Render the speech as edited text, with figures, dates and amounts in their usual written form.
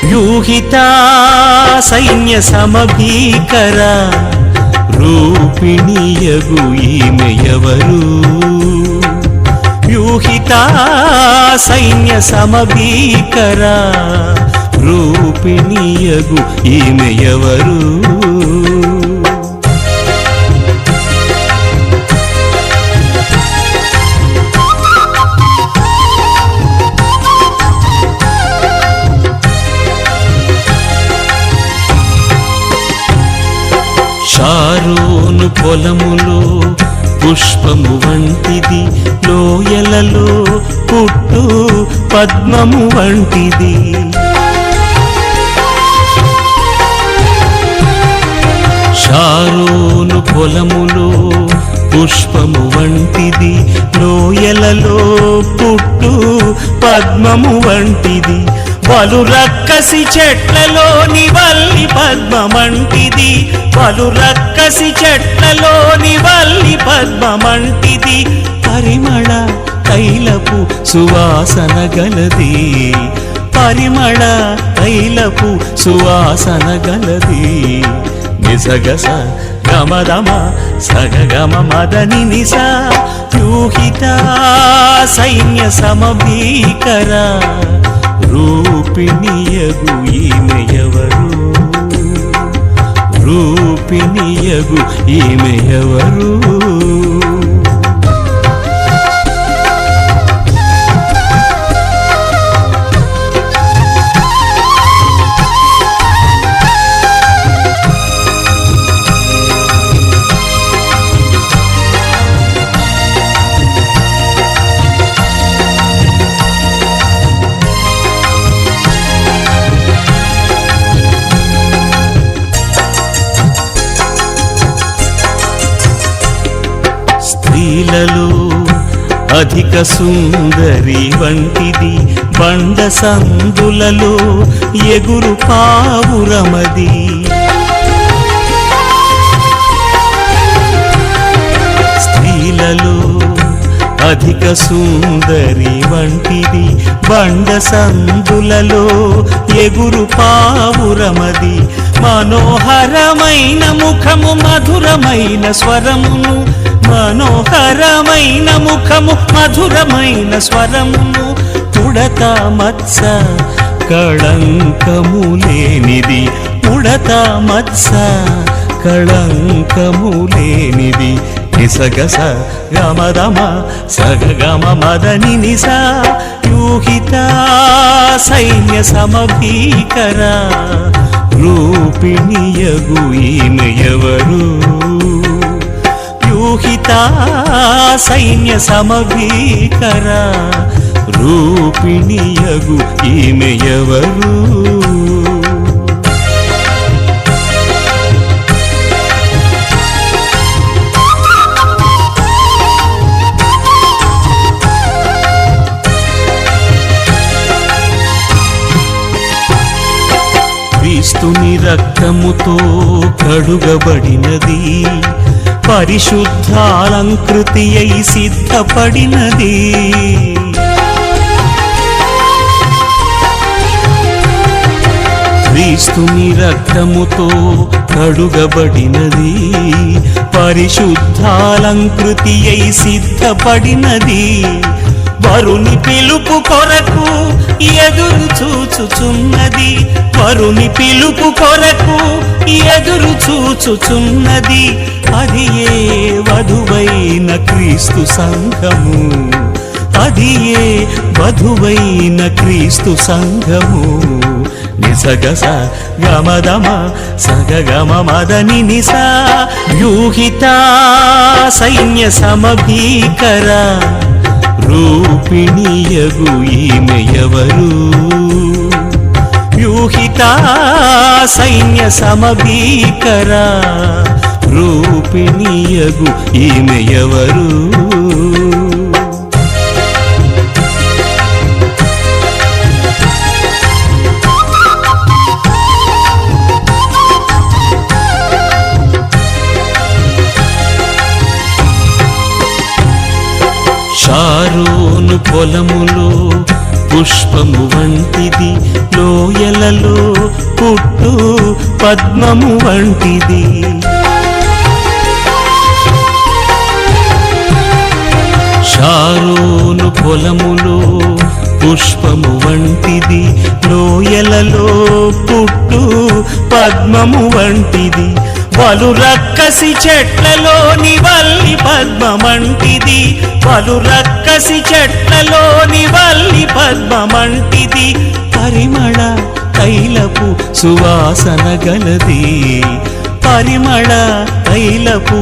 వ్యూహితా సైన్య సమభీకర రూపిణియగు ఈమె ఎవరు? వ్యూహితా సైన్య సమభీకర రూపిణియగు ఈమె ఎవరు? షారోను పొలములో పుష్పము వంటిది, లోయలలో పుట్టు పద్మము వంటిది. షారోను పొలములో పుష్పము వంటిది, లోయలలో పుట్టు పద్మము వంటిది. పలు రక్కసి చెట్లలోని వల్లి పద్మమంటిది, పలు రక్కసి చెట్లలోని వల్లి పద్మమంటిది. పరిమళ తైలపు సువాసన గలది, పరిమళ తైలపు సువాసన గలది. నిసగస గమదమ సగగమ మదని నిస వ్యూహితా సైన్య సమభీకర రూపిణియగు ఈమె ఎవరు? రూపిణియగు ఈమె ఎవరు? స్త్రీలలో అధిక సుందరి వంటిది, బండ సందులలో ఎగురు పావురమది. స్త్రీలలో అధిక సుందరి వంటిది, బండ సందులలో ఎగురు పావురమది. మనోహరమైన ముఖము మధురమైన స్వరమును, మనోహరమైన ముఖము మధురమైన స్వరమును. ఉడత మత్స కళంకము లేనిది, ఉడత మత్స కళంకము లేనిది. నిసగస గమదమ సగగమ మదని నిస వ్యూహితా సైన్య సమభీకర రూపిణియగు ఈమె ఎవరు? వ్యూహితా సైన్య సమభీకర రూపిణియగు ఈమె ఎవరు? క్రీస్తుని రక్తముతో కడుగబడినది, పరిశుద్ధాలంకృతి అయి సిద్ధపడినది. క్రీస్తుని రక్తముతో కడుగబడినది, పరిశుద్ధాలంకృతి అయి సిద్ధపడినది. వరుని పిలుపు కొరకు ఎదురు చూచుచున్నది, వరుని పిలుపు కొరకు ఎదురు చూచుచున్నది. అది ఏ వధువైన క్రీస్తు సంఘము, అది ఏ వధువైన క్రీస్తు సంఘము. నిసగస గమదమ సగగమ మదని నిస వ్యూహితా సైన్య సమభీకర రూపిణియగు ఈమె ఎవరు? వ్యూహితా సైన్య సమభీకర రూపిణియగు ఈమె ఎవరు? షారోను పొలములో పుష్పము వంటిది, లోయల లోయలలో పుట్టు పద్మము వంటిది షారోను పొలములో పుష్పము వంటిది లోయలలో పుట్టు పద్మము వంటిది పలు రక్కసి చెట్లలోని వల్లి పద్మమంటిది పలు రక్కసి చెట్లలోని వల్లి పద్మమంటిది పరిమళ తైలపు సువాసన గలది పరిమళ తైలపు